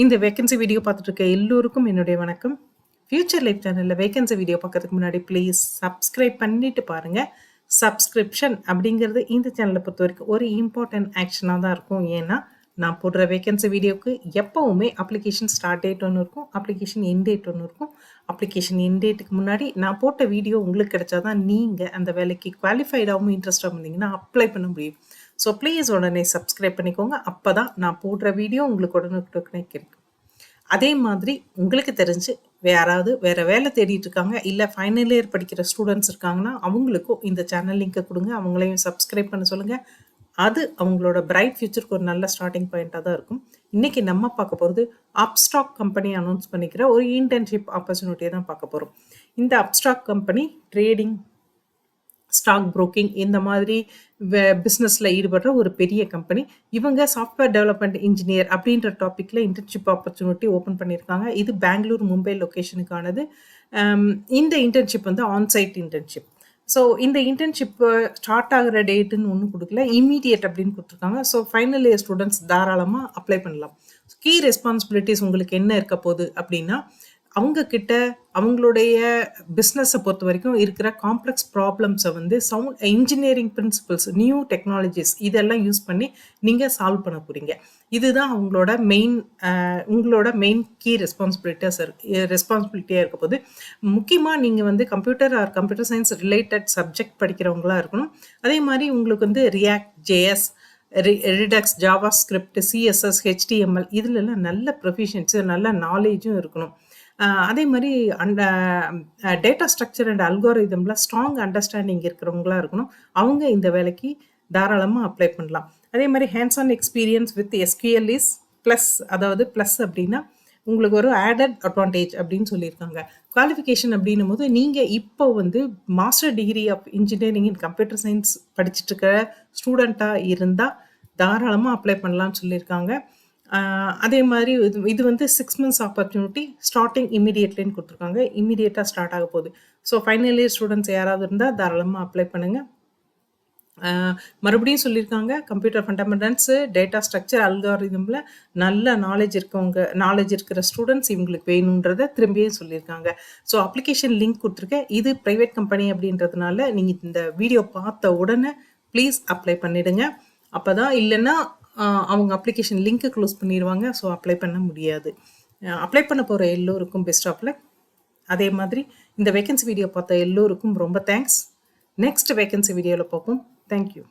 இந்த vacancy video பார்த்துட்டு இருக்க எல்லோருக்கும் என்னுடைய வணக்கம். ஃபியூச்சர் லைஃப் சேனல்ல வேக்கன்சி வீடியோ பார்க்கறதுக்கு முன்னாடி ப்ளீஸ் சப்ஸ்கிரைப் பண்ணிட்டு பாருங்க. சப்ஸ்கிரிப்ஷன் அப்படிங்கிறது இந்த சேனலை பொறுத்த வரைக்கும் ஒரு இம்பார்ட்டன்ட் ஆக்ஷனாக தான் இருக்கும். ஏன்னா நான் போடுற வேக்கன்சி வீடியோக்கு எப்பவுமே அப்ளிகேஷன் ஸ்டார்ட் டேட் ஒன்று இருக்கும், அப்ளிகேஷன் எண்ட் டேட் ஒன்று இருக்கும். அப்ளிகேஷன் எண்ட் டேட்டுக்கு முன்னாடி நான் போட்ட வீடியோ உங்களுக்கு கிடைச்சாதான் நீங்கள் அந்த வேலைக்கு குவாலிஃபைடாகவும் இன்ட்ரெஸ்டாக இருந்தீங்கன்னா அப்ளை பண்ண முடியும். ஸோ ப்ளீஸ் உடனே சப்ஸ்கிரைப் பண்ணிக்கோங்க. அப்போ தான் நான் போடுற வீடியோ உங்களுக்கு உடனுக்குடனே கிடைக்கும். அதே மாதிரி உங்களுக்கு தெரிஞ்சு யாராவது வேறு வேலை தேடிட்டு இருக்காங்க, இல்லை ஃபைனல் இயர் படிக்கிற ஸ்டூடெண்ட்ஸ் இருக்காங்கன்னா அவங்களுக்கும் இந்த சேனல் லிங்கை கொடுங்க, அவங்களையும் சப்ஸ்கிரைப் பண்ண சொல்லுங்கள். அது அவங்களோட பிரைட் ஃபியூச்சருக்கு ஒரு நல்ல ஸ்டார்டிங் பாயிண்ட்டாக தான் இருக்கும். இன்றைக்கி நம்ம பார்க்க போகிறது அப்ஸ்டாக் கம்பெனி அனௌன்ஸ் பண்ணிக்கிற ஒரு இன்டர்ன்ஷிப் ஆப்பர்ச்சுனிட்டியை தான் பார்க்க போகிறோம். இந்த Upstox company trading, stock broking இந்த மாதிரி பிஸ்னஸில் ஈடுபடுற ஒரு பெரிய கம்பெனி. இவங்க சாஃப்ட்வேர் டெவலப்மெண்ட் இன்ஜினியர் அப்படின்ற டாப்பிக்கில் இன்டர்ன்ஷிப் ஆப்பர்ச்சுனிட்டி ஓப்பன் பண்ணியிருக்காங்க. இது பெங்களூர், மும்பை லொக்கேஷனுக்கானது. இந்த இன்டர்ன்ஷிப் வந்து ஆன்சைட் இன்டர்ன்ஷிப். ஸோ இந்த இன்டர்ன்ஷிப் ஸ்டார்ட் ஆகிற டேட்டுன்னு ஒன்றும் கொடுக்கல, இம்மீடியட் அப்படின்னு கொடுத்துருக்காங்க. ஸோ ஃபைனல் இயர் ஸ்டூடெண்ட்ஸ் தாராளமாக அப்ளை பண்ணலாம். கீ ரெஸ்பான்சிபிலிட்டிஸ் உங்களுக்கு என்ன இருக்க போகுது அப்படின்னா, அவங்க கிட்ட அவங்களுடைய பிஸ்னஸை பொறுத்த வரைக்கும் இருக்கிற காம்ப்ளெக்ஸ் ப்ராப்ளம்ஸை வந்து இன்ஜினியரிங் பிரின்சிபல்ஸ், நியூ டெக்னாலஜிஸ் இதெல்லாம் யூஸ் பண்ணி நீங்கள் சால்வ் பண்ண போகிறீங்க. இதுதான் உங்களோட மெயின் கீ ரெஸ்பான்சிபிலிட்டியாக இருக்க போது. முக்கியமாக நீங்கள் வந்து கம்ப்யூட்டர் சயின்ஸ் ரிலேட்டட் சப்ஜெக்ட் படிக்கிறவங்களா இருக்கணும். அதே மாதிரி உங்களுக்கு வந்து React, JS, Redux, JavaScript, CSS, HTML இதுலலாம் நல்ல ப்ரொஃபிஷியன்ஸு, நல்ல நாலேஜும் இருக்கணும். அதே மாதிரி டேட்டா ஸ்ட்ரக்சர் அண்ட் அல்காரிதம்ல ஸ்ட்ராங் அண்டர்ஸ்டாண்டிங் இருக்கிறவங்களா இருக்கணும். அவங்க இந்த வேலைக்கு தாராளமாக அப்ளை பண்ணலாம். அதே மாதிரி hands on experience with SQL is plus. அதாவது ப்ளஸ் அப்படின்னா உங்களுக்கு ஒரு ஆடட் அட்வான்டேஜ் அப்படின்னு சொல்லியிருக்காங்க. குவாலிஃபிகேஷன் அப்படின்னும் போது நீங்கள் இப்போ வந்து master degree of engineering in computer science படிச்சுட்டு இருக்கிற ஸ்டூடெண்ட்டாக இருந்தால் தாராளமாக அப்ளை பண்ணலாம்னு சொல்லியிருக்காங்க. அதே மாதிரி இது வந்து 6 months ஆப்பர்ச்சுனிட்டி, ஸ்டார்டிங் இமீடியட்லின்னு கொடுத்துருக்காங்க. இமீடியட்டாக ஸ்டார்ட் ஆக போகுது. ஸோ ஃபைனல் இயர் ஸ்டூடெண்ட்ஸ் யாராவது இருந்தால் தாராளமாக அப்ளை பண்ணுங்கள். மறுபடியும் சொல்லியிருக்காங்க, கம்ப்யூட்டர் ஃபண்டமெண்டல்ஸு, டேட்டா ஸ்ட்ரக்சர், அல்காரிதமில் நல்ல நாலேஜ் இருக்கிற ஸ்டூடெண்ட்ஸ் இவங்களுக்கு வேணுன்றதை திரும்பியும் சொல்லியிருக்காங்க. ஸோ அப்ளிகேஷன் லிங்க் கொடுத்துருக்கேன். இது ப்ரைவேட் கம்பெனி அப்படின்றதுனால நீங்கள் இந்த வீடியோ பார்த்த உடனே ப்ளீஸ் அப்ளை பண்ணிவிடுங்க. அப்போ தான், இல்லைன்னா அவங்க அப்ளிகேஷன் லிங்க்கு க்ளோஸ் பண்ணிடுவாங்க. ஸோ அப்ளை பண்ண முடியாது. அப்ளை பண்ண போகிற எல்லோருக்கும் பெஸ்ட் ஆஃப் லக். அதே மாதிரி இந்த வேக்கன்சி வீடியோ பார்த்த எல்லோருக்கும் ரொம்ப தேங்க்ஸ். நெக்ஸ்ட் வேக்கன்சி வீடியோவில் பார்ப்போம். தேங்க்யூ.